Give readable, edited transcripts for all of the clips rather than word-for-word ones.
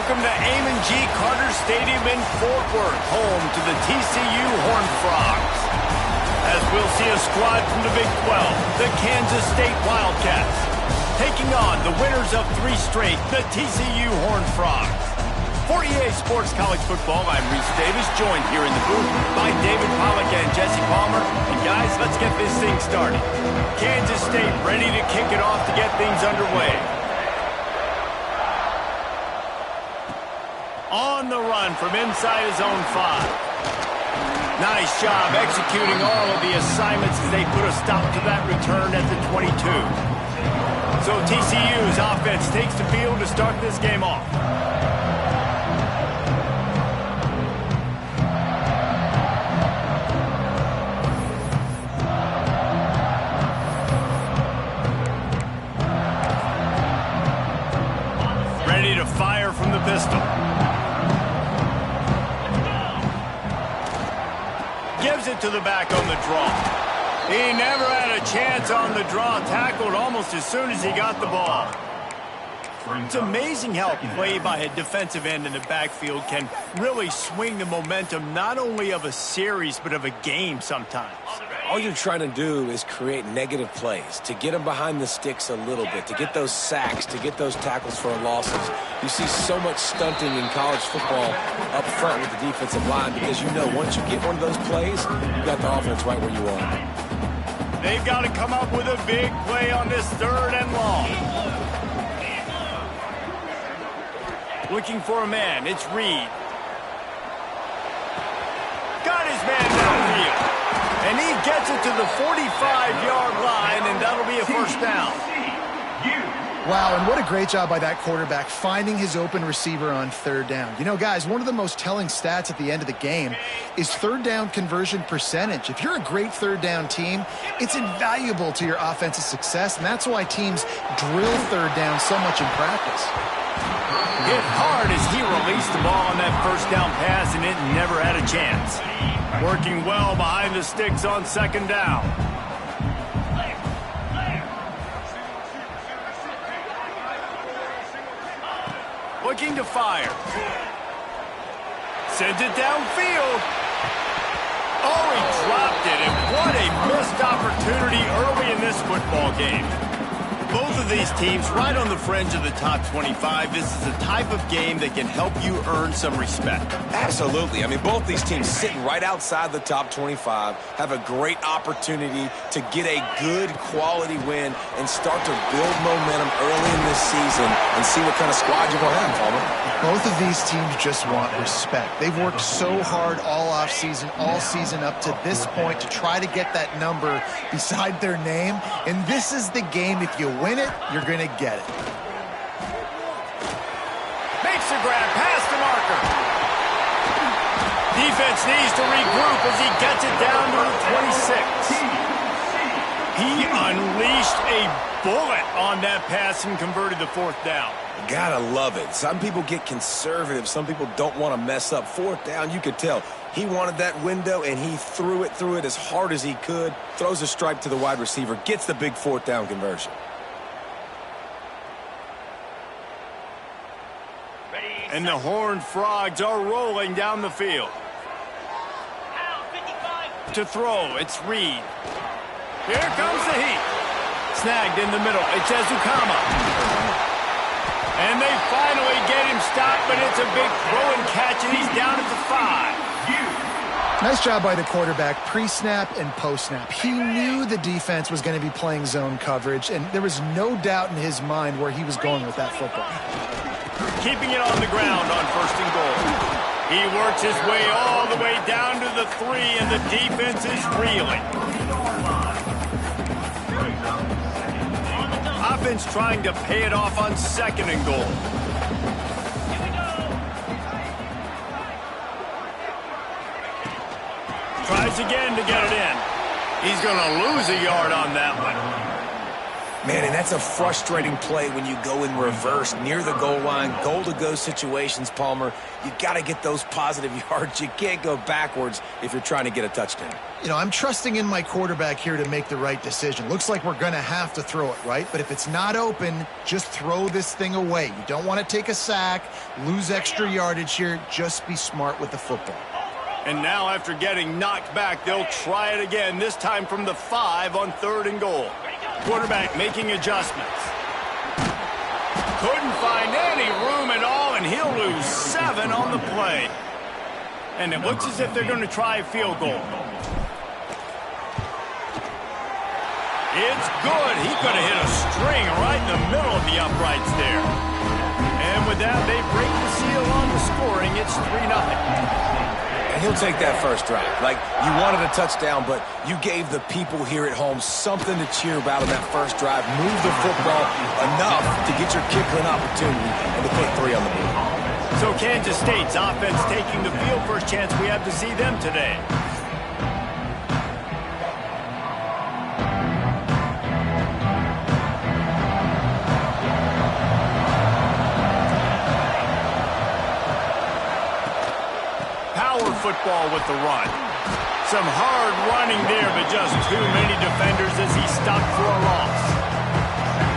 Welcome to Amon G. Carter Stadium in Fort Worth, home to the TCU Horned Frogs. As we'll see a squad from the Big 12, the Kansas State Wildcats, taking on the winners of 3 straight, the TCU Horned Frogs. For EA Sports College Football, I'm Reese Davis, joined here in the booth by David Pollack and Jesse Palmer. And guys, let's get this thing started. Kansas State ready to kick it off to get things underway. On the run from inside his own 5. Nice job executing all of the assignments as they put a stop to that return at the 22. So TCU's offense takes the field to start this game off. Ready to fire from the pistol. Gives it to the back on the draw. He never had a chance on the draw. Tackled almost as soon as he got the ball. It's amazing how a play by a defensive end in the backfield can really swing the momentum not only of a series but of a game sometimes. All you're trying to do is create negative plays, to get them behind the sticks a little bit, to get those sacks, to get those tackles for losses. You see so much stunting in college football up front with the defensive line because you know once you get one of those plays, you got the offense right where you want it. They've got to come up with a big play on this 3rd and long. Looking for a man, it's Reed. Got his man downfield. And he gets it to the 45-yard line, and that'll be a first down. Wow, and what a great job by that quarterback finding his open receiver on 3rd down. You know, guys, one of the most telling stats at the end of the game is 3rd down conversion percentage. If you're a great 3rd down team, it's invaluable to your offensive success, and that's why teams drill 3rd down so much in practice. Hit hard as he released the ball on that first down pass, and it never had a chance. Working well behind the sticks on 2nd down. Looking to fire. Sends it downfield. Oh, he dropped it, and what a missed opportunity early in this football game. Both of these teams right on the fringe of the top 25. This is the type of game that can help you earn some respect. Absolutely. I mean, both these teams sitting right outside the top 25 have a great opportunity to get a good quality win and start to build momentum early in this season and see what kind of squad you're going to have, Palmer. Both of these teams just want respect. They've worked so hard all offseason, all season up to this point to try to get that number beside their name. And this is the game. If you win it, you're going to get it. Makes the grab past the marker. Defense needs to regroup as he gets it down to the 26. He unleashed a bullet on that pass and converted the 4th down. Gotta love it. Some people get conservative. Some people don't want to mess up. 4th down, you could tell. He wanted that window, and he threw it as hard as he could. Throws a strike to the wide receiver. Gets the big 4th down conversion. And the Horned Frogs are rolling down the field. To throw, it's Reed. Here comes the heat. Snagged in the middle. It's Ezukama. And they finally get him stopped, but it's a big throw and catch, and he's down at the 5. Nice job by the quarterback pre-snap and post-snap. He knew the defense was going to be playing zone coverage, and there was no doubt in his mind where he was going with that football. Keeping it on the ground on 1st and goal. He works his way all the way down to the 3, and the defense is reeling. Offense trying to pay it off on 2nd and goal. Tries again to get it in. He's going to lose a yard on that one. Man, and that's a frustrating play when you go in reverse near the goal line, goal-to-go situations, Palmer. You got to get those positive yards. You can't go backwards if you're trying to get a touchdown. You know, I'm trusting in my quarterback here to make the right decision. Looks like we're going to have to throw it, right? But if it's not open, just throw this thing away. You don't want to take a sack, lose extra yardage here. Just be smart with the football. And now after getting knocked back, they'll try it again, this time from the 5 on 3rd and goal. Quarterback making adjustments. Couldn't find any room at all, and he'll lose 7 on the play. And it looks as if they're going to try a field goal. It's good. He could have hit a string right in the middle of the uprights there. And with that, they break the seal on the scoring. It's 3-0. And he'll take that first drive. Like, you wanted a touchdown, but you gave the people here at home something to cheer about in that first drive. Move the football enough to get your kicker an opportunity and to put 3 on the board. So Kansas State's offense taking the field. First chance we have to see them today. Football with the run. Some hard running there, but just too many defenders as he stopped for a loss.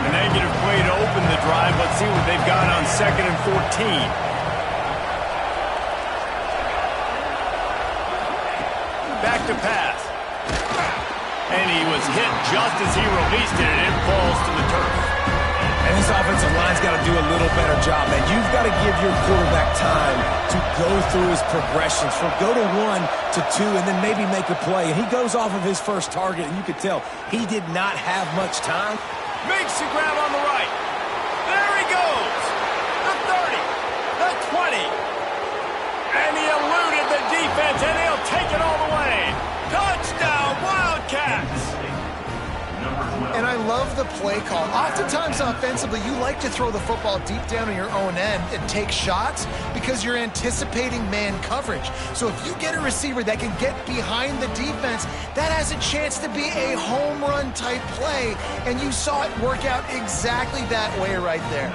A negative play to open the drive. Let's see what they've got on 2nd and 14. Back to pass. And he was hit just as he released it, and it falls to the turf. And this offensive line's got to do a little better job, man. You've got to give your quarterback time to go through his progressions, from go to 1 to 2, and then maybe make a play. And he goes off of his first target, and you could tell he did not have much time. Makes the grab on the right. There he goes. The 30, the 20. And he eluded the defense, and he'll take it all the way. Touchdown, Wildcats. And I love the play call. Oftentimes offensively, you like to throw the football deep down on your own end and take shots because you're anticipating man coverage. So if you get a receiver that can get behind the defense, that has a chance to be a home run type play. And you saw it work out exactly that way right there.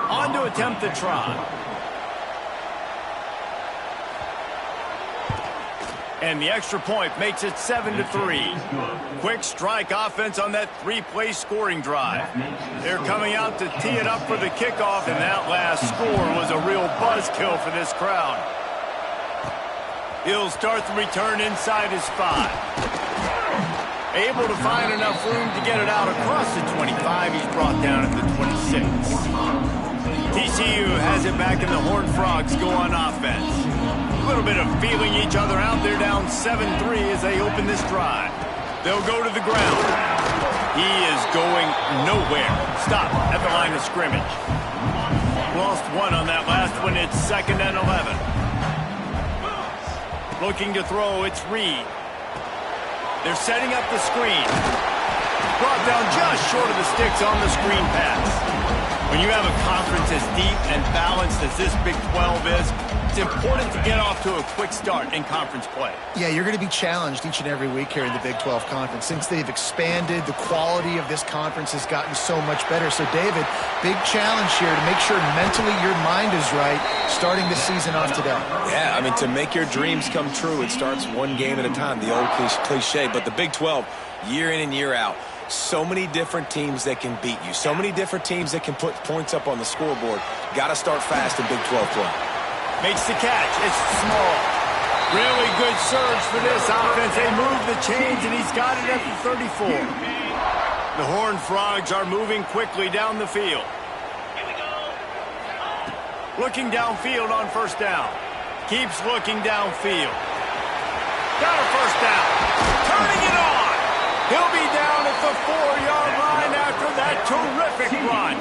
On to attempt the try. And the extra point makes it 7-3. Quick strike offense on that 3-play scoring drive. They're coming out to tee it up for the kickoff, and that last score was a real buzzkill for this crowd. He'll start the return inside his 5. Able to find enough room to get it out across the 25. He's brought down at the 26. TCU has it back, and the Horned Frogs go on offense. A little bit of feeling each other out. They're down 7-3 as they open this drive. They'll go to the ground. He is going nowhere. Stop at the line of scrimmage. Lost 1 on that last one. It's 2nd and 11. Looking to throw, it's Reed. They're setting up the screen. Brought down just short of the sticks on the screen pass. When you have a conference as deep and balanced as this Big 12 is, it's important to get off to a quick start in conference play. Yeah, you're going to be challenged each and every week here in the Big 12 Conference. Since they've expanded, the quality of this conference has gotten so much better. So, David, big challenge here to make sure mentally your mind is right starting the season off today. Yeah, I mean, to make your dreams come true, it starts one game at a time, the old cliche. But the Big 12, year in and year out, so many different teams that can beat you, so many different teams that can put points up on the scoreboard. Got to start fast in Big 12 play. Makes the catch. It's small. Really good surge for this offense. They move the chains, and he's got it at the 34. The Horned Frogs are moving quickly down the field. Looking downfield on first down. Keeps looking downfield. Got a first down. Turning it on. He'll be down at the 4-yard line after that terrific run.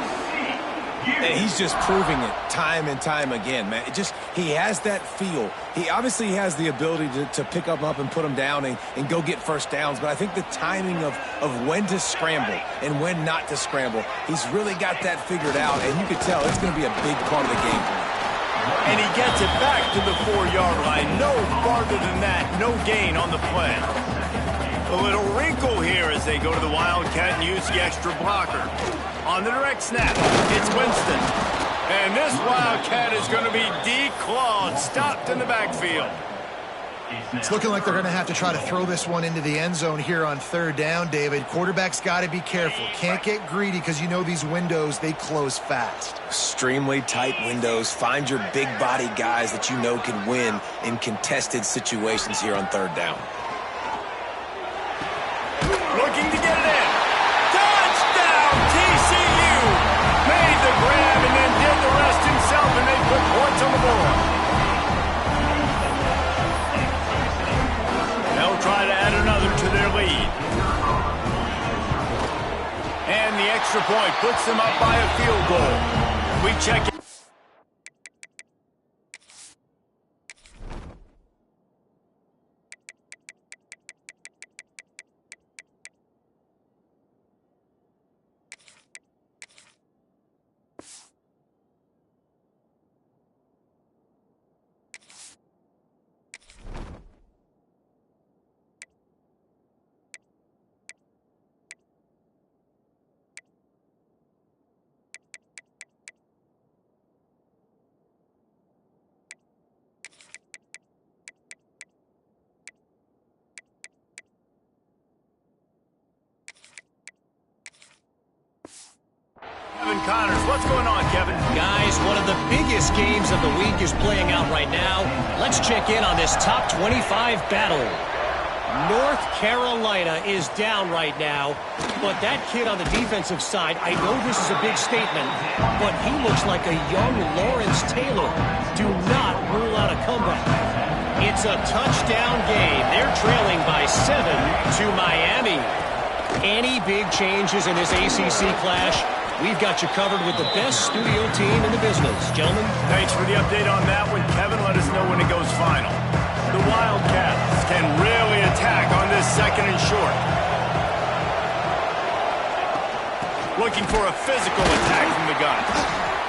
And he's just proving it time and time again, man. He has that feel. He obviously has the ability to pick up and put them down and go get first downs. But I think the timing of when to scramble and when not to scramble, he's really got that figured out. And you can tell it's going to be a big part of the game for him. And he gets it back to the 4-yard line. No farther than that. No gain on the play. A little wrinkle physical here as they go to the Wildcat and use the extra blocker. On the direct snap, it's Winston. And this Wildcat is going to be declawed, stopped in the backfield. It's looking like they're going to have to try to throw this one into the end zone here on third down, David. Quarterback's got to be careful. Can't get greedy because you know these windows, they close fast. Extremely tight windows. Find your big body guys that you know can win in contested situations here on third down. Looking to get it in. Touchdown, TCU! Made the grab and then did the rest himself, and they put points on the board. They'll try to add another to their lead. And the extra point puts them up by a field goal. We check it. Kevin Connors, what's going on, Kevin? Guys, one of the biggest games of the week is playing out right now. Let's check in on this top 25 battle. North Carolina is down right now, but that kid on the defensive side, I know this is a big statement, but he looks like a young Lawrence Taylor. Do not rule out a comeback. It's a touchdown game. They're trailing by 7 to Miami. Any big changes in this ACC clash? We've got you covered with the best studio team in the business. Gentlemen. Thanks for the update on that one, Kevin. Let us know when it goes final. The Wildcats can really attack on this second and short. Looking for a physical attack from the gun.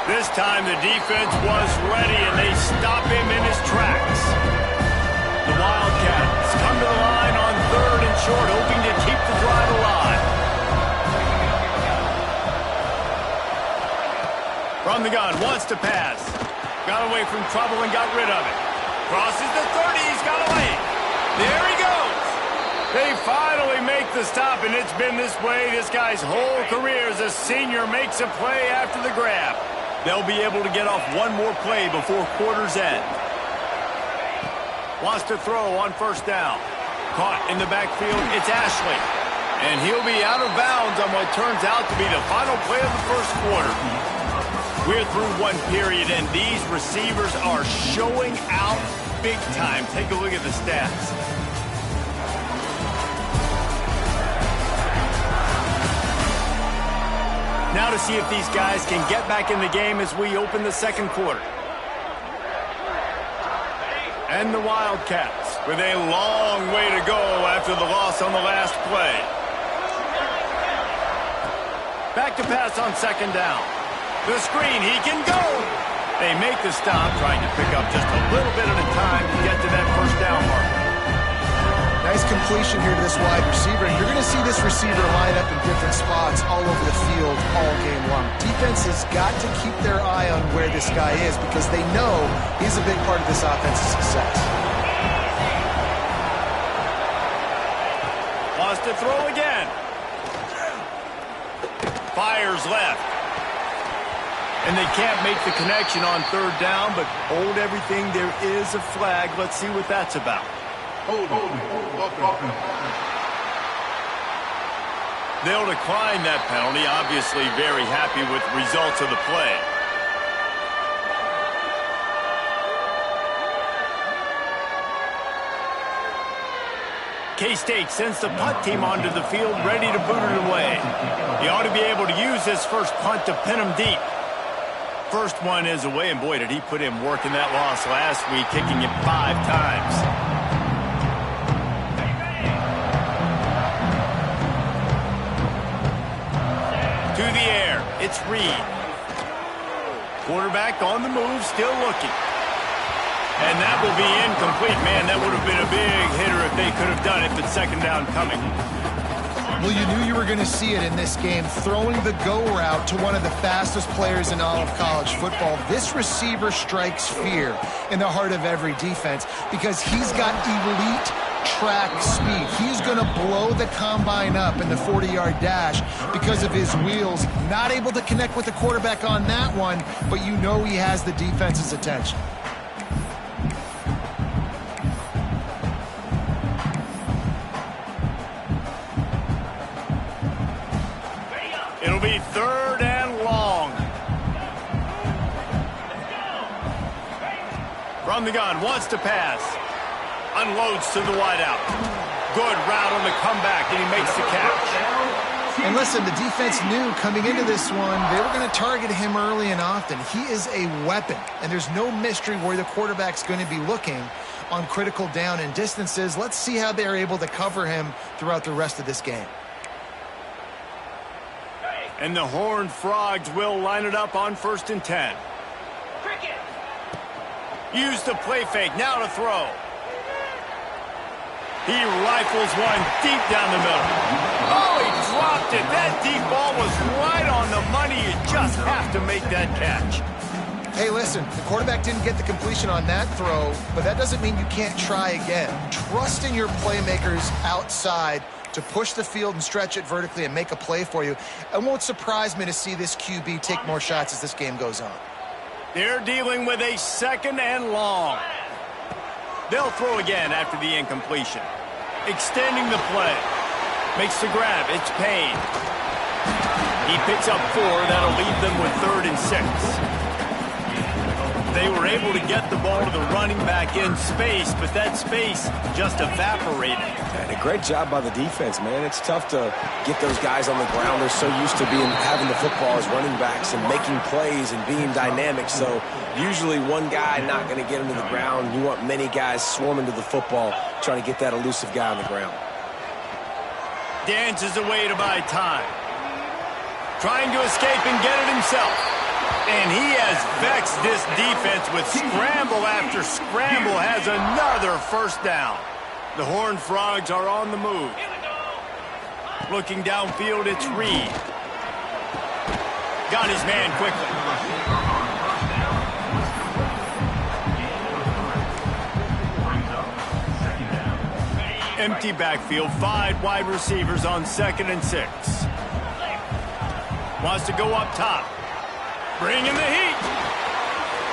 This time the defense was ready and they stop him in his tracks. The Wildcats come to the line on third and short, hoping to keep the drive alive. From the gun, wants to pass. Got away from trouble and got rid of it. Crosses the 30, he's got away. There he goes. They finally make the stop, and it's been this way this guy's whole career as a senior makes a play after the grab. They'll be able to get off one more play before quarter's end. Wants to throw on first down. Caught in the backfield, it's Ashley. And he'll be out of bounds on what turns out to be the final play of the first quarter. We're through one period, and these receivers are showing out big time. Take a look at the stats. Now to see if these guys can get back in the game as we open the second quarter. And the Wildcats with a long way to go after the loss on the last play. Back to pass on second down. The screen, he can go. They make the stop, trying to pick up just a little bit at a time to get to that first down mark. Nice completion here to this wide receiver. And you're going to see this receiver line up in different spots all over the field all game long. Defense has got to keep their eye on where this guy is because they know he's a big part of this offense's success. Wants to throw again. Fires left. And they can't make the connection on third down, but hold everything. There is a flag. Let's see what that's about. They'll decline that penalty. Obviously very happy with the results of the play. K-State sends the punt team onto the field, ready to boot it away. He ought to be able to use this first punt to pin him deep. First one is away, and boy, did he put in work in that loss last week, kicking it 5 times. To the air, it's Reed. Quarterback on the move, still looking. And that will be incomplete. Man, that would have been a big hitter if they could have done it, but second down coming. Well, you knew you were going to see it in this game, throwing the go route to one of the fastest players in all of college football. This receiver strikes fear in the heart of every defense because he's got elite track speed. He's going to blow the combine up in the 40-yard dash because of his wheels. Not able to connect with the quarterback on that one, but you know he has the defense's attention. It'll be 3rd and long. From the gun, wants to pass. Unloads to the wideout. Good route on the comeback, and he makes the catch. And listen, the defense knew coming into this one, they were going to target him early and often. He is a weapon, and there's no mystery where the quarterback's going to be looking on critical down and distances. Let's see how they're able to cover him throughout the rest of this game. And the Horned Frogs will line it up on 1st and 10. Use the play fake, now to throw. He rifles one deep down the middle. Oh, he dropped it. That deep ball was right on the money. You just have to make that catch. Hey, listen, the quarterback didn't get the completion on that throw, but that doesn't mean you can't try again. Trust in your playmakers outside to push the field and stretch it vertically and make a play for you. It won't surprise me to see this QB take more shots as this game goes on. They're dealing with a 2nd and long. They'll throw again after the incompletion. Extending the play. Makes the grab. It's Payne. He picks up 4. That'll leave them with 3rd and 6. They were able to get the ball to the running back in space, but that space just evaporated. And a great job by the defense, man. It's tough to get those guys on the ground. They're so used to having the football as running backs and making plays and being dynamic. So usually one guy not going to get him to the ground. You want many guys swarming to the football, trying to get that elusive guy on the ground. Dances away to buy time. Trying to escape and get it himself. And he has vexed this defense with scramble after scramble, has another 1st down. The Horned Frogs are on the move. Looking downfield, it's Reed. Got his man quickly. Empty backfield, 5 wide receivers on 2nd and 6. Wants to go up top. Bringing the heat.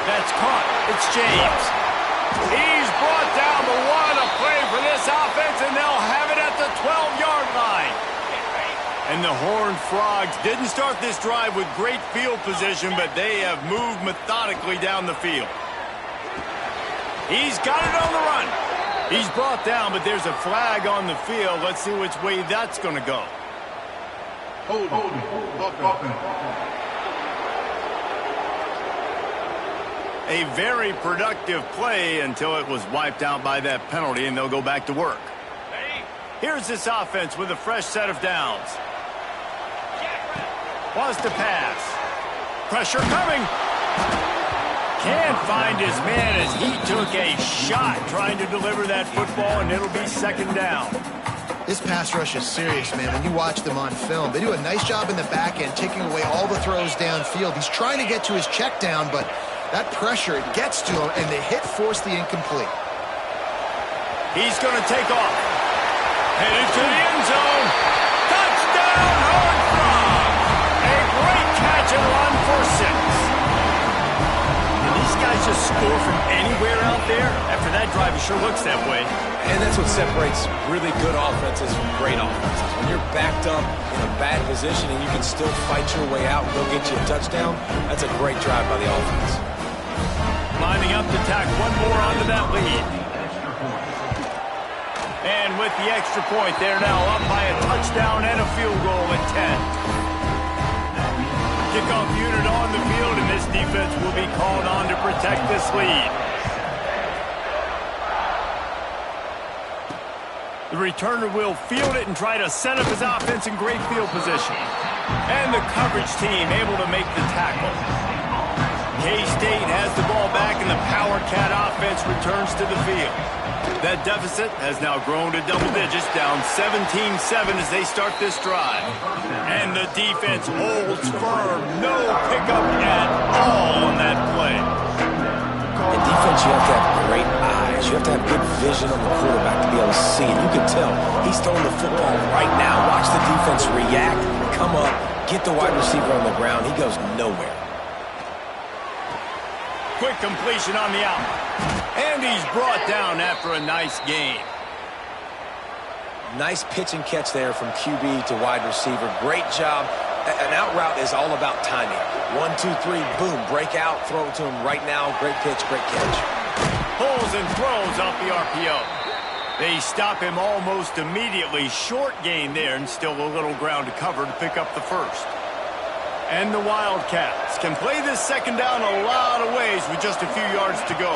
That's caught. It's James. He's brought down, but what a play for this offense, and they'll have it at the 12-yard line. And the Horned Frogs didn't start this drive with great field position, but they have moved methodically down the field. He's got it on the run. He's brought down, but there's a flag on the field. Let's see which way that's going to go. Hold on. A very productive play until it was wiped out by that penalty, and they'll go back to work. Here's this offense with a fresh set of downs. Wants to pass. Pressure coming. Can't find his man as he took a shot trying to deliver that football, and it'll be 2nd down. This pass rush is serious, man. When you watch them on film, they do a nice job in the back end, taking away all the throws downfield. He's trying to get to his check down, but that pressure, it gets to him, and the hit forced the incomplete. He's going to take off. Headed to the end zone. Touchdown, Horned Frogs. A great catch and run for 6. Can these guys just score from anywhere out there? After that drive, it sure looks that way. And that's what separates really good offenses from great offenses. When you're backed up in a bad position and you can still fight your way out and go get you a touchdown, that's a great drive by the offense. Lining up to tack one more onto that lead. And with the extra point, they're now up by a touchdown and a field goal at 10. Kickoff unit on the field, and this defense will be called on to protect this lead. The returner will field it and try to set up his offense in great field position. And the coverage team able to make the tackle. K-State has the ball back, and the Power Cat offense returns to the field. That deficit has now grown to double digits, down 17-7 as they start this drive. And the defense holds firm. No pickup at all on that play. In defense, you have to have great eyes. You have to have good vision on the quarterback to be able to see it. You can tell he's throwing the football right now. Watch the defense react, come up, get the wide receiver on the ground. He goes nowhere. Quick completion on the out. And he's brought down after a nice gain. Nice pitch and catch there from QB to wide receiver. Great job. An out route is all about timing. 1, 2, 3, boom, break out, throw it to him right now. Great pitch, great catch. Pulls and throws off the RPO. They stop him almost immediately. Short gain there and still a little ground to cover to pick up the first. And the Wildcats can play this second down a lot of ways with just a few yards to go.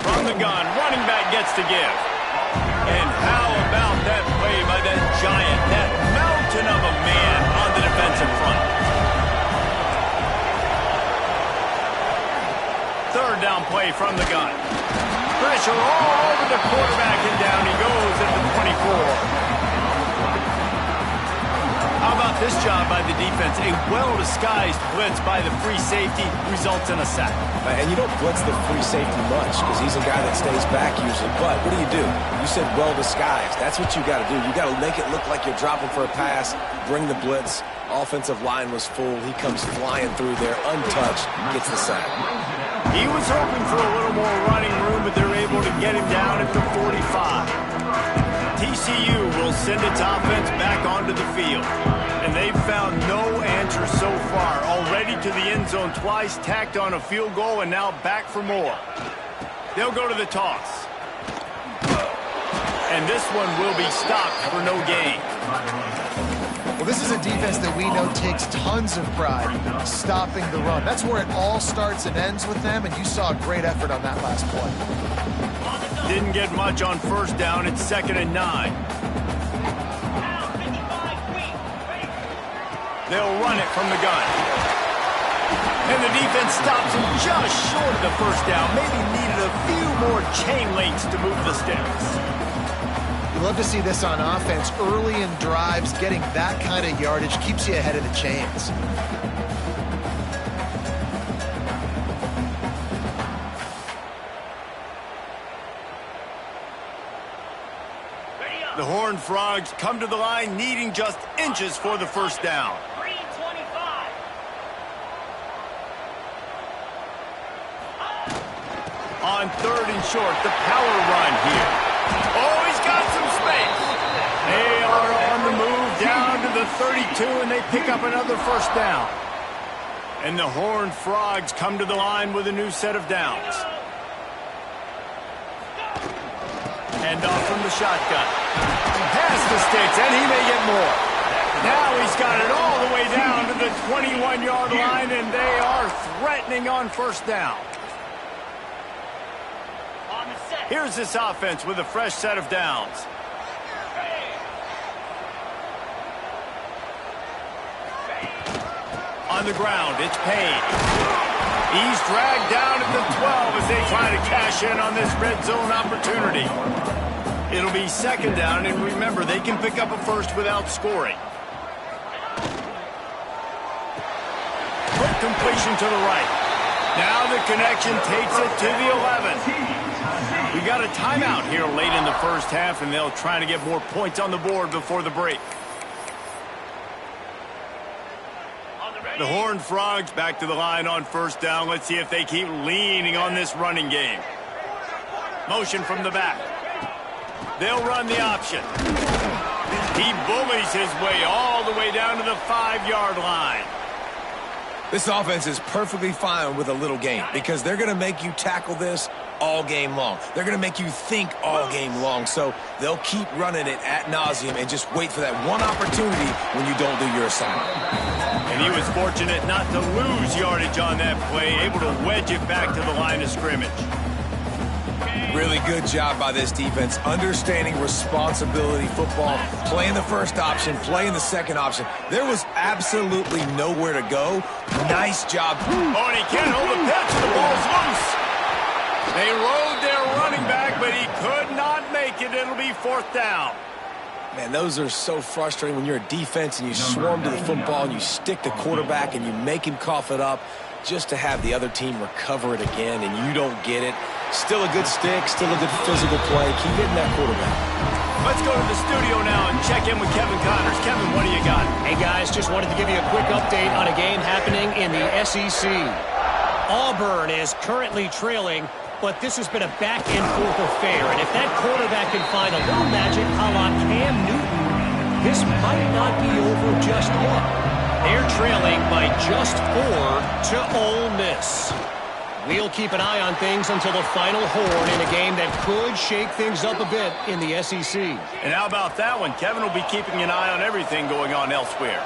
From the gun, running back gets to give. And how about that play by that giant, that mountain of a man on the defensive front? Third down play from the gun. Pressure all over the quarterback, and down he goes at the 24. How about this job by the defense? A well-disguised blitz by the free safety results in a sack. And you don't blitz the free safety much because he's a guy that stays back usually. But what do? You said well-disguised. That's what you got to do. You got to make it look like you're dropping for a pass, bring the blitz. Offensive line was full. He comes flying through there, untouched, gets the sack. He was hoping for a little more running room, but they're able to get him down at the 45. TCU will send its offense back onto the field. And they've found no answer so far. Already to the end zone twice, tacked on a field goal, and now back for more. They'll go to the toss. And this one will be stopped for no gain. Well, this is a defense that we know takes tons of pride stopping the run. That's where it all starts and ends with them, and you saw a great effort on that last play. Didn't get much on first down. It's 2nd and 9. They'll run it from the gun. And the defense stops him just short of the first down. Maybe needed a few more chain links to move the sticks. You love to see this on offense. Early in drives, getting that kind of yardage keeps you ahead of the chains. The Horned Frogs come to the line needing just inches for the first down. On 3rd and short, the power run here. Oh, he's got some space. They are on the move down to the 32, and they pick up another first down. And the Horned Frogs come to the line with a new set of downs. Hand off from the shotgun. Past the sticks, and he may get more. Now he's got it all the way down to the 21-yard line, and they are threatening on first down. Here's this offense with a fresh set of downs. On the ground, it's Payne. He's dragged down at the 12 as they try to cash in on this red zone opportunity. It'll be 2nd down, and remember, they can pick up a first without scoring. Quick completion to the right. Now the connection takes it to the 11. We got a timeout here late in the first half, and they'll try to get more points on the board before the break. The Horned Frogs back to the line on first down. Let's see if they keep leaning on this running game. Motion from the back. They'll run the option. He bullies his way all the way down to the 5-yard line. This offense is perfectly fine with a little game because they're going to make you tackle this all game long. They're going to make you think all game long. So they'll keep running it ad nauseum and just wait for that one opportunity when you don't do your assignment. And he was fortunate not to lose yardage on that play, able to wedge it back to the line of scrimmage. Really good job by this defense, understanding responsibility football, playing the first option, playing the second option. There was absolutely nowhere to go. Nice job. Oh, and he can't hold the pitch. The ball's loose. They rode their running back but he could not make it. It'll be fourth down. Man, those are so frustrating when you're a defense and you swarm to the football and you stick the quarterback and you make him cough it up just to have the other team recover it again and you don't get it. Still a good stick, still a good physical play. Keep hitting that quarterback. Let's go to the studio now and check in with Kevin Connors. Kevin, what do you got? Hey, guys, just wanted to give you a quick update on a game happening in the SEC. Auburn is currently trailing, but this has been a back-and-forth affair. And if that quarterback can find a little magic a la Cam Newton, this might not be over just yet. They're trailing by just 4 to Ole Miss. We'll keep an eye on things until the final horn in a game that could shake things up a bit in the SEC. And how about that one? Kevin will be keeping an eye on everything going on elsewhere.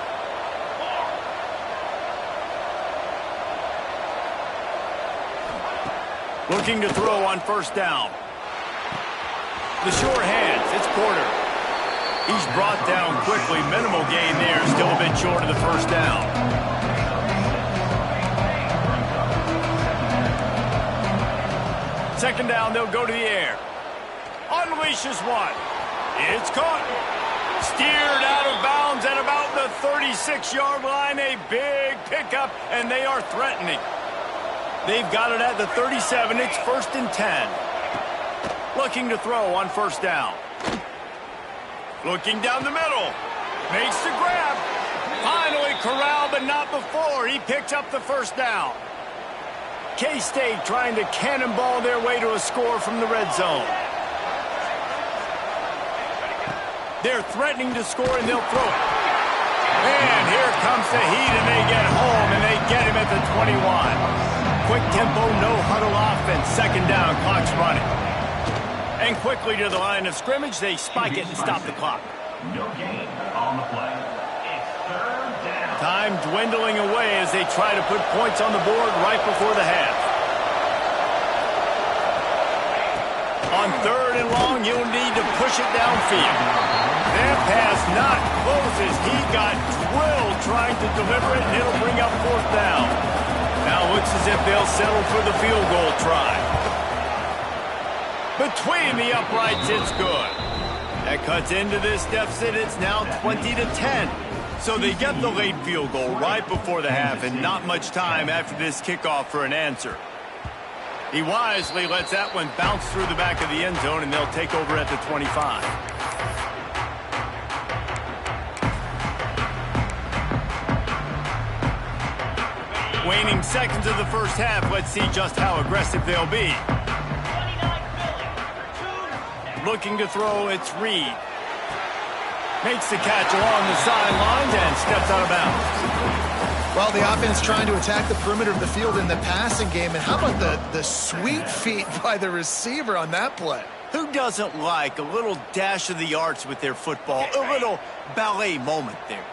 Looking to throw on first down. The sure hands, it's Porter. He's brought down quickly. Minimal gain there, still a bit short of the first down. Second down, they'll go to the air. Unleashes one. It's caught. Steered out of bounds at about the 36-yard line. A big pickup, and they are threatening. They've got it at the 37. It's 1st and 10. Looking to throw on first down. Looking down the middle. Makes the grab. Finally corralled, but not before. He picks up the first down. K-State trying to cannonball their way to a score from the red zone. They're threatening to score, and they'll throw it. And here comes the heat, and they get home, and they get him at the 21. Quick tempo, no huddle offense. Second down, clock's running. And quickly to the line of scrimmage, they spike it and stop the clock. No gain on the play. It's third down. Time dwindling away as they try to put points on the board right before the half. On third and long, you'll need to push it downfield. That pass not close as he got drilled trying to deliver it, and it'll bring up fourth down. Now it looks as if they'll settle for the field goal try. Between the uprights, it's good. That cuts into this deficit. It's now 20 to 10. So they get the late field goal right before the half, and not much time after this kickoff for an answer. He wisely lets that one bounce through the back of the end zone, and they'll take over at the 25. Waning seconds of the first half. Let's see just how aggressive they'll be. Looking to throw, it's Reed. Makes the catch along the sidelines and steps out of bounds. Well, the offense trying to attack the perimeter of the field in the passing game. And how about the sweet feet by the receiver on that play? Who doesn't like a little dash of the arts with their football? A little ballet moment there.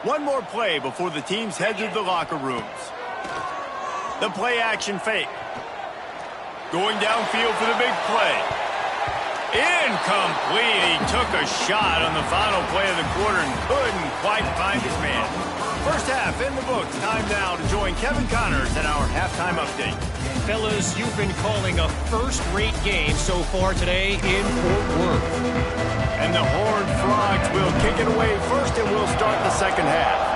One more play before the teams head to the locker rooms. The play-action fake. Going downfield for the big play. Incomplete. He took a shot on the final play of the quarter and couldn't quite find his man. First half in the books. Time now to join Kevin Connors in our halftime update. Fellas, you've been calling a first-rate game so far today in Fort Worth. And the Horned Frogs will kick it away first, and we'll start the second half.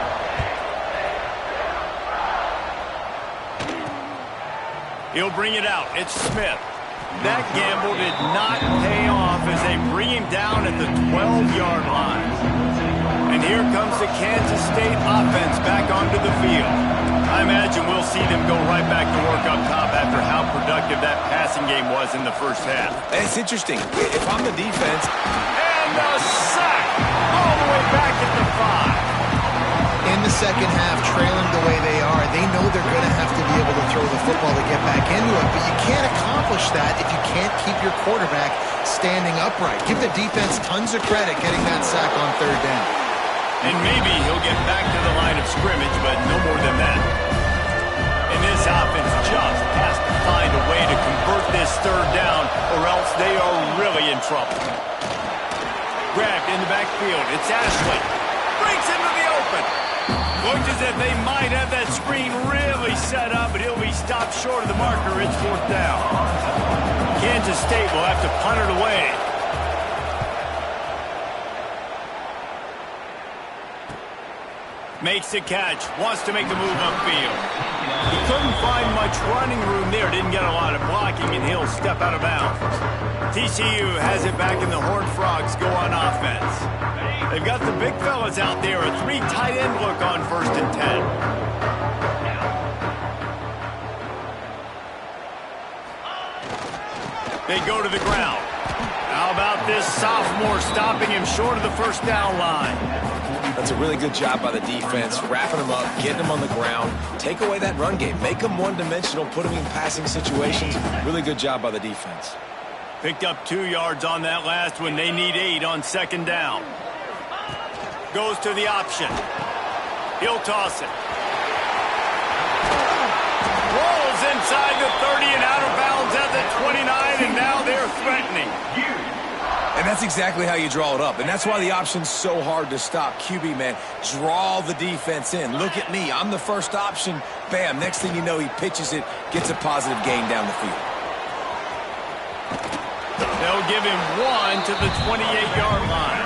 He'll bring it out. It's Smith. That gamble did not pay off as they bring him down at the 12-yard line. And here comes the Kansas State offense back onto the field. I imagine we'll see them go right back to work up top after how productive that passing game was in the first half. It's interesting. If I'm the defense... And the sack all the way back at the 5. In the second half, trailing the way they are, they know they're going to have to be able to throw the football to get back into it, but you can't accomplish that if you can't keep your quarterback standing upright. Give the defense tons of credit getting that sack on third down. And maybe he'll get back to the line of scrimmage, but no more than that. And this offense just has to find a way to convert this third down, or else they are really in trouble. Grabbed in the backfield. It's Ashley. Breaks into the open. Looks as if they might have that screen really set up, but he'll be stopped short of the marker. It's 4th down. Kansas State will have to punt it away. Makes the catch, wants to make the move upfield. He couldn't find much running room there, didn't get a lot of blocking, and he'll step out of bounds. TCU has it back in the Horned Frogs go on offense. They've got the big fellas out there, a 3 tight end look on 1st and 10. They go to the ground. How about this sophomore stopping him short of the 1st down line? That's a really good job by the defense, wrapping him up, getting him on the ground. Take away that run game. Make him one-dimensional, put him in passing situations. Really good job by the defense. Picked up 2 yards on that last one. They need 8 on 2nd down. Goes to the option. He'll toss it. Rolls inside the 30 and out of bounds at the 29, and now they're threatening. And that's exactly how you draw it up. And that's why the option's so hard to stop. QB, man, draw the defense in. Look at me. I'm the first option. Bam. Next thing you know, he pitches it, gets a positive gain down the field. They'll give him 1 to the 28-yard line.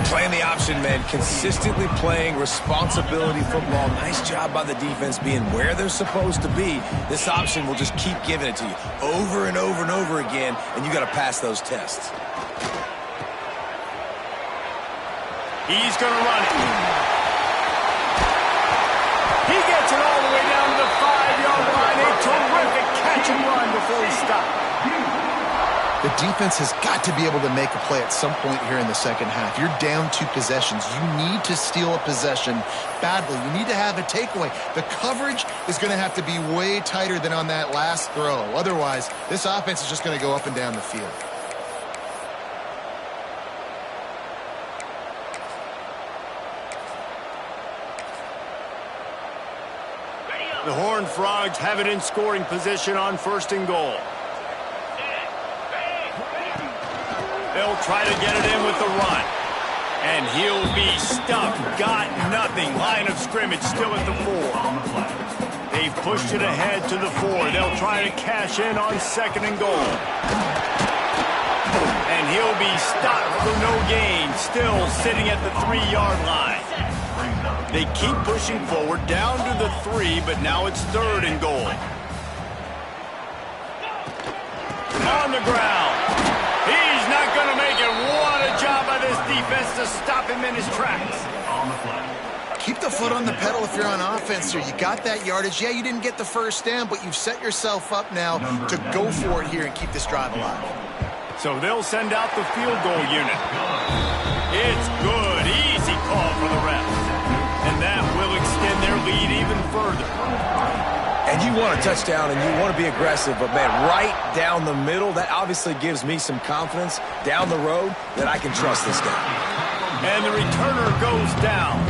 Playing the option, man, consistently playing responsibility football. Nice job by the defense being where they're supposed to be. This option will just keep giving it to you over and over and over again, and you got to pass those tests. He's going to run it. He gets it all the way down to the 5-yard line. A terrific catch and run before he stopped. The defense has got to be able to make a play at some point here in the second half. You're down 2 possessions. You need to steal a possession badly. You need to have a takeaway. The coverage is going to have to be way tighter than on that last throw. Otherwise, this offense is just going to go up and down the field. The Horned Frogs have it in scoring position on 1st and goal. They'll try to get it in with the run. And he'll be stuck. Got nothing. Line of scrimmage still at the 4. They've pushed it ahead to the 4. They'll try to cash in on 2nd and goal. And he'll be stopped for no gain. Still sitting at the 3-yard line. They keep pushing forward down to the 3, but now it's 3rd and goal. On the ground. He's not going to make it. What a job by this defense to stop him in his tracks. Keep the foot on the pedal if you're on offense here. You got that yardage. Yeah, you didn't get the 1st down, but you've set yourself up now to go for it here and keep this drive alive. So they'll send out the field goal unit. It's good. Easy call for the refs. And that will extend their lead even further. And you want a touchdown and you want to be aggressive, but, man, right down the middle, that obviously gives me some confidence down the road that I can trust this guy. And the returner goes down.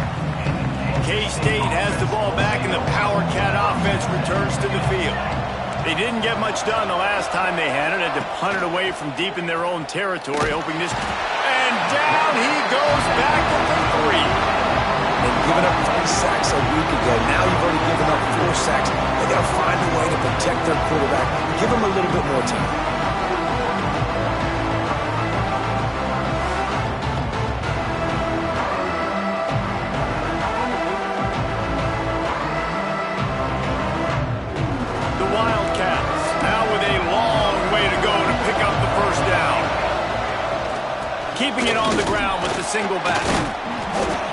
K-State has the ball back, and the Power Cat offense returns to the field. They didn't get much done the last time they had it. Had to punt it away from deep in their own territory, hoping this... And down he goes back at the 3. And giving up 3 sacks a week ago. Now you've already given up 4 sacks. They got to find a way to protect their quarterback. Give them a little bit more time. The Wildcats now with a long way to go to pick up the 1st down. Keeping it on the ground with the single back.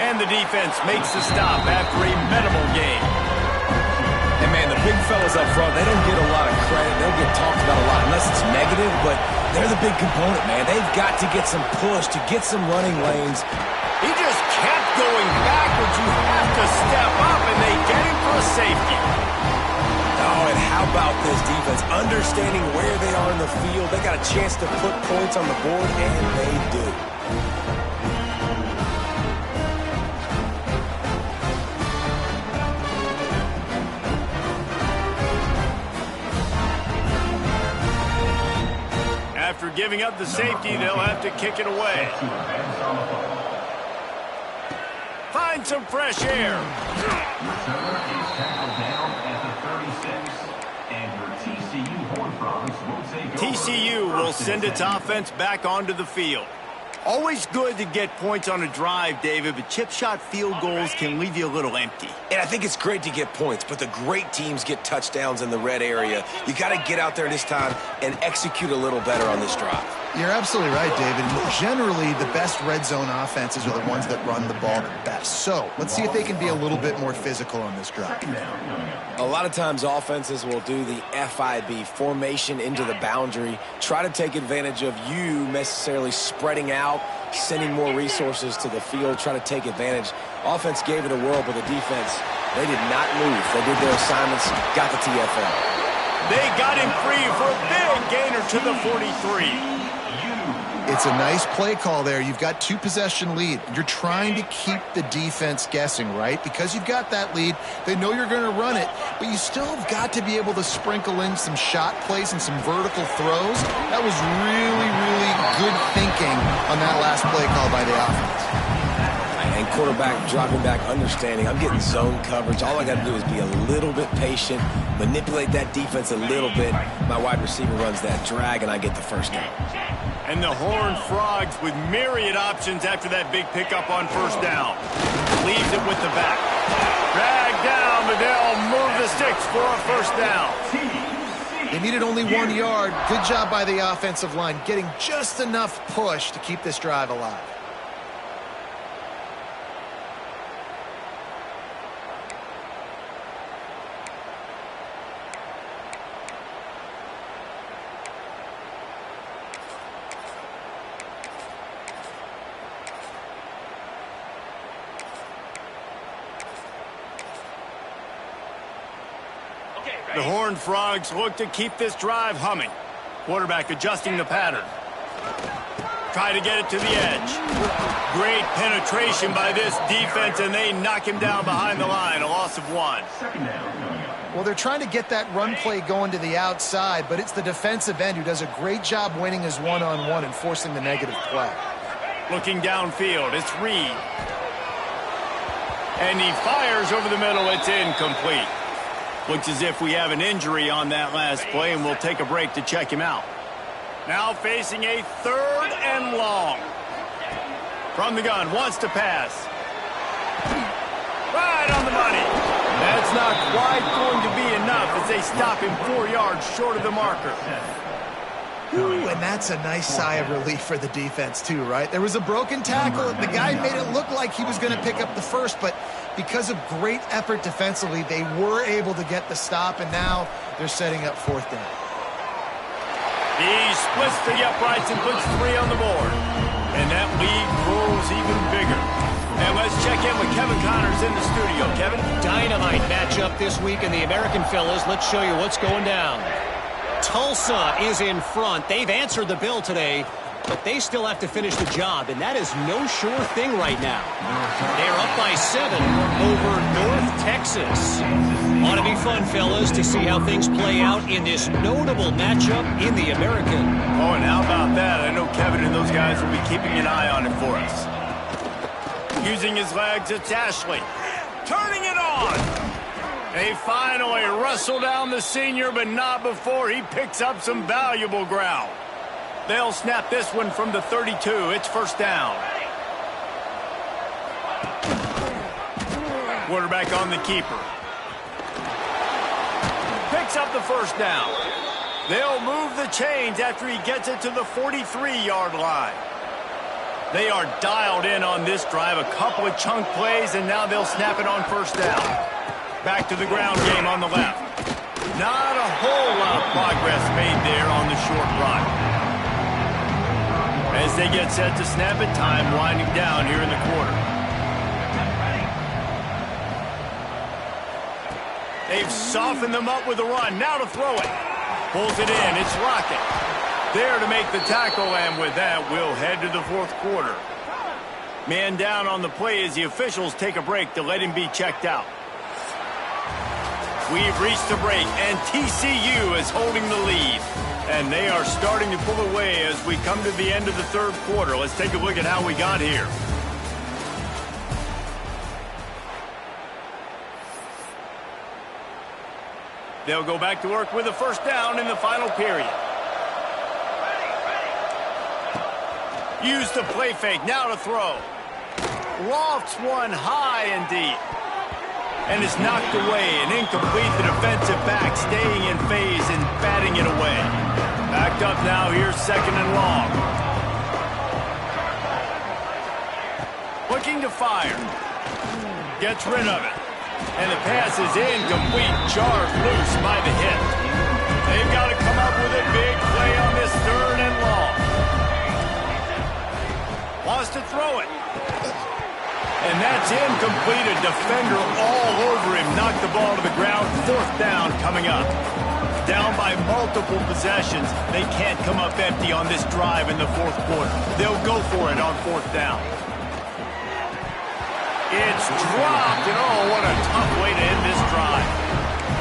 And the defense makes the stop after a minimal gain. And, man, the big fellas up front, they don't get a lot of credit. They don't get talked about a lot unless it's negative, but they're the big component, man. They've got to get some push to get some running lanes. He just kept going backwards. You have to step up, and they get him for a safety. Oh, and how about this defense? Understanding where they are in the field. They got a chance to put points on the board, and they do. After giving up the safety, they'll have to kick it away. 5 find some fresh air. Returner is tackled down at the 36. And your TCU Horned Frogs will take over. TCU will send its offense back onto the field. Always good to get points on a drive, David, but chip shot field goals can leave you a little empty. And I think it's great to get points, but the great teams get touchdowns in the red area. You got to get out there this time and execute a little better on this drive. You're absolutely right, David. Generally, the best red zone offenses are the ones that run the ball the best. So let's see if they can be a little bit more physical on this drive. A lot of times offenses will do the FIB, formation into the boundary, try to take advantage of you necessarily spreading out, sending more resources to the field, try to take advantage. Offense gave it a whirl, but the defense, they did not move. They did their assignments, got the TFL. They got him free for a big gainer to the 43. It's a nice play call there. You've got 2-possession lead. You're trying to keep the defense guessing, right? Because you've got that lead, they know you're going to run it, but you still have got to be able to sprinkle in some shot plays and some vertical throws. That was really, really good thinking on that last play call by the offense. And quarterback dropping back, understanding I'm getting zone coverage. All I got to do is be a little bit patient, manipulate that defense a little bit. My wide receiver runs that drag, and I get the first down. And the Horned Frogs with myriad options after that big pickup on first down. Leaves it with the back. Drag down, but they'll move the sticks for a first down. They needed only 1 yard. Good job by the offensive line, getting just enough push to keep this drive alive. The Horned Frogs look to keep this drive humming. Quarterback adjusting the pattern. Try to get it to the edge. Great penetration by this defense, and they knock him down behind the line. A loss of 1. Well, they're trying to get that run play going to the outside, but it's the defensive end who does a great job winning his one-on-one and forcing the negative play. Looking downfield, it's Reed. And he fires over the middle. It's incomplete. Looks as if we have an injury on that last play, and we'll take a break to check him out. Now facing a 3rd and long. From the gun, wants to pass. Right on the money. That's not quite going to be enough as they stop him 4 yards short of the marker. Ooh, and that's a nice sigh of relief for the defense too, right? There was a broken tackle. The guy made it look like he was going to pick up the first, but because of great effort defensively, they were able to get the stop, and now they're setting up 4th down. He splits the uprights and puts 3 on the board. And that lead grows even bigger. And let's check in with Kevin Connors in the studio. Kevin? Dynamite matchup this week in the American, fellas. Let's show you what's going down. Tulsa is in front. They've answered the bell today, but they still have to finish the job, and that is no sure thing right now. They're up by 7 over North Texas. Ought to be fun, fellas, to see how things play out in this notable matchup in the American. Oh, and how about that? I know Kevin and those guys will be keeping an eye on it for us. Using his legs, it's Ashley. Turning it on. They finally wrestle down the senior, but not before he picks up some valuable ground. They'll snap this one from the 32. It's first down. Quarterback on the keeper. Picks up the first down. They'll move the chains after he gets it to the 43-yard line. They are dialed in on this drive. A couple of chunk plays, and now they'll snap it on first down. Back to the ground game on the left. Not a whole lot of progress made there on the short run. As they get set to snap it, time winding down here in the quarter. They've softened them up with a run. Now to throw it. Pulls it in. It's Lockett. There to make the tackle, and with that, we'll head to the 4th quarter. Man down on the play as the officials take a break to let him be checked out. We've reached the break, and TCU is holding the lead. And they are starting to pull away as we come to the end of the 3rd quarter. Let's take a look at how we got here. They'll go back to work with a first down in the final period. Use the play fake, now to throw. Lofts one high and deep. And it's knocked away and incomplete. The defensive back staying in phase and batting it away. Backed up now, here's second and long. Looking to fire. Gets rid of it. And the pass is incomplete, jarred loose by the hit. They've got to come up with a big play on this third and long. Wants to throw it. And that's incomplete. A defender all over him. Knocked the ball to the ground. Fourth down coming up. Down by multiple possessions. They can't come up empty on this drive in the fourth quarter. They'll go for it on fourth down. It's dropped, and oh, what a tough way to end this drive.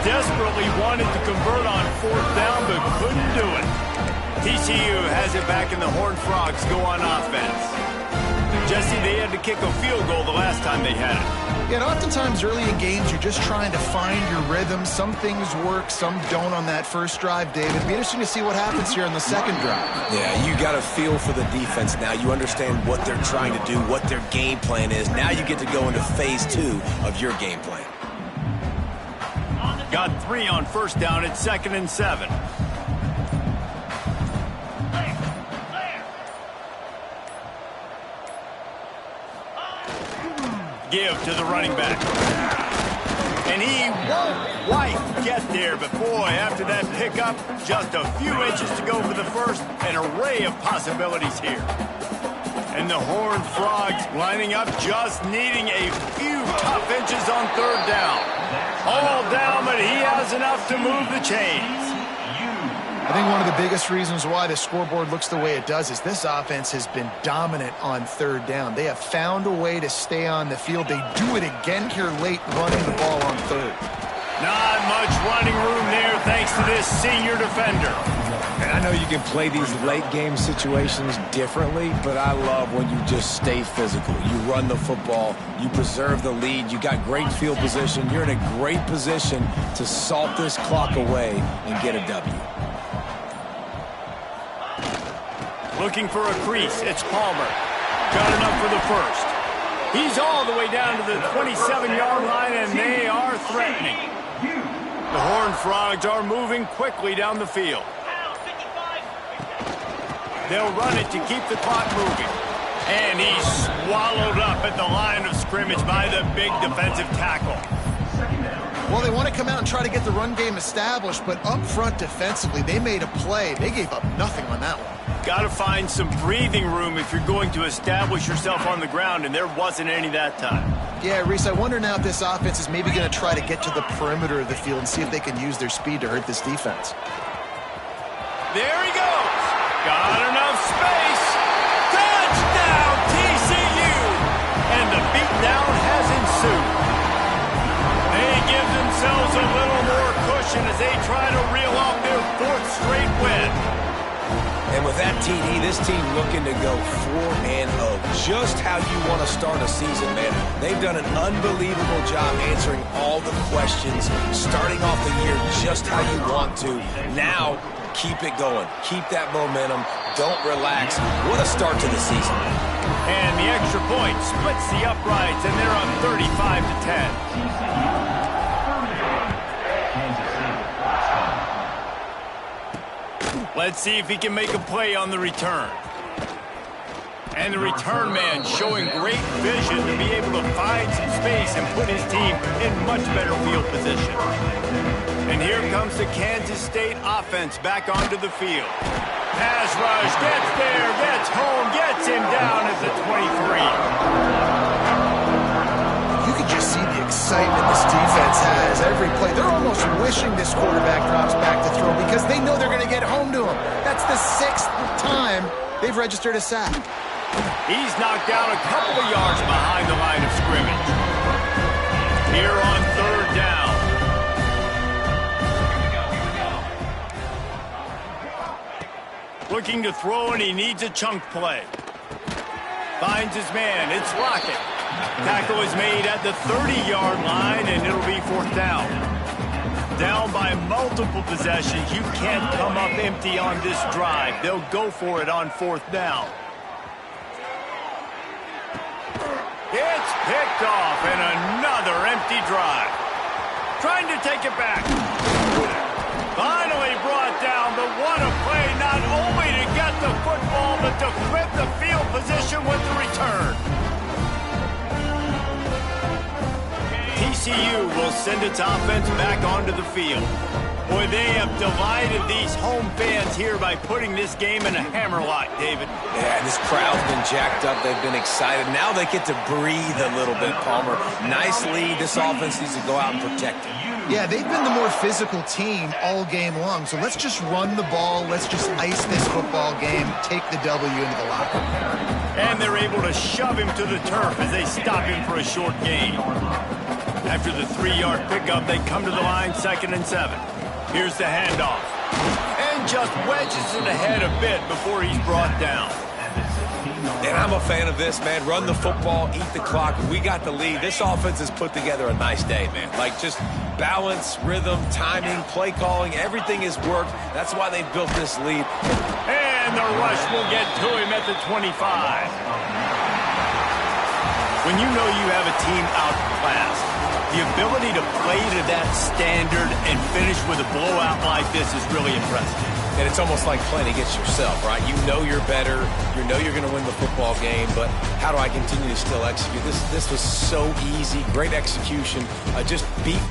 Desperately wanted to convert on fourth down, but couldn't do it. TCU has it back, and the Horned Frogs go on offense. Jesse, they had to kick a field goal the last time they had it. Yeah, and oftentimes early in games, you're just trying to find your rhythm. Some things work, some don't on that first drive, David. It'll be interesting to see what happens here in the second drive. Yeah, you got a feel for the defense now. You understand what they're trying to do, what their game plan is. Now you get to go into phase 2 of your game plan. Got 3 on first down at 2nd and 7. Give to the running back. And he won't quite get there, but boy, after that pickup, just a few inches to go for the first. An array of possibilities here. And the Horned Frogs lining up, just needing a few tough inches on third down. All down, but he has enough to move the chains. I think one of the biggest reasons why the scoreboard looks the way it does is this offense has been dominant on third down. They have found a way to stay on the field. They do it again here late, running the ball on third. Not much running room there thanks to this senior defender. And I know you can play these late game situations differently, but I love when you just stay physical. You run the football, you preserve the lead, you got great field position, you're in a great position to salt this clock away and get a W. Looking for a crease, it's Palmer. Got enough for the first. He's all the way down to the 27-yard line, and they are threatening. The Horned Frogs are moving quickly down the field. They'll run it to keep the clock moving. And he's swallowed up at the line of scrimmage by the big defensive tackle. Well, they want to come out and try to get the run game established, but up front defensively, they made a play. They gave up nothing on that one. Got to find some breathing room if you're going to establish yourself on the ground, and there wasn't any that time. Yeah, Reese, I wonder now if this offense is maybe going to try to get to the perimeter of the field and see if they can use their speed to hurt this defense. There he goes. Got enough space. Touchdown, TCU! And the beatdown has ensued. They give themselves a little more cushion as they try to reel off their 4th straight win. And with that TD, this team looking to go 4-0. Just how you want to start a season, man. They've done an unbelievable job answering all the questions, starting off the year just how you want to. Now, keep it going. Keep that momentum. Don't relax. What a start to the season. And the extra point splits the uprights, and they're up 35-10. Let's see if he can make a play on the return. And the return man showing great vision to be able to find some space and put his team in much better field position. And here comes the Kansas State offense back onto the field. Pass rush, gets there, gets home, gets him down at the 23. You can just see the excitement this defense has every play. They're almost wishing this quarterback drops back to throw because they know they're going to get home to him. That's the 6th time they've registered a sack. He's knocked down a couple of yards behind the line of scrimmage. Here on third down. Looking to throw, and he needs a chunk play. Finds his man. It's Lockett. Tackle is made at the 30-yard line, and it'll be 4th down. down by multiple possessions. You can't come up empty on this drive. They'll go for it on 4th down. It's picked off and another empty drive. Trying to take it back. Finally brought down, but what a play, not only to get the football, but to flip the field position with the return. TCU will send its offense back onto the field. Boy, they have divided these home fans here by putting this game in a hammerlock, David. Yeah, this crowd's been jacked up. They've been excited. Now they get to breathe a little bit, Palmer. Nice lead. This offense needs to go out and protect it. Yeah, they've been the more physical team all game long. So let's just run the ball. Let's just ice this football game, take the W into the locker room. And they're able to shove him to the turf as they stop him for a short gain. After the 3-yard pickup, they come to the line, 2nd and 7. Here's the handoff. And just wedges it ahead a bit before he's brought down. And I'm a fan of this, man. Run the football, eat the clock. We got the lead. This offense has put together a nice day, man. Like, just balance, rhythm, timing, play calling, everything has worked. That's why they built this lead. And the rush will get to him at the 25. When you know you have a team outclassed, the ability to play to that standard and finish with a blowout like this is really impressive. And it's almost like playing against yourself, right? You know you're better. You know you're going to win the football game, but how do I continue to still execute? This was so easy. Great execution. Just beat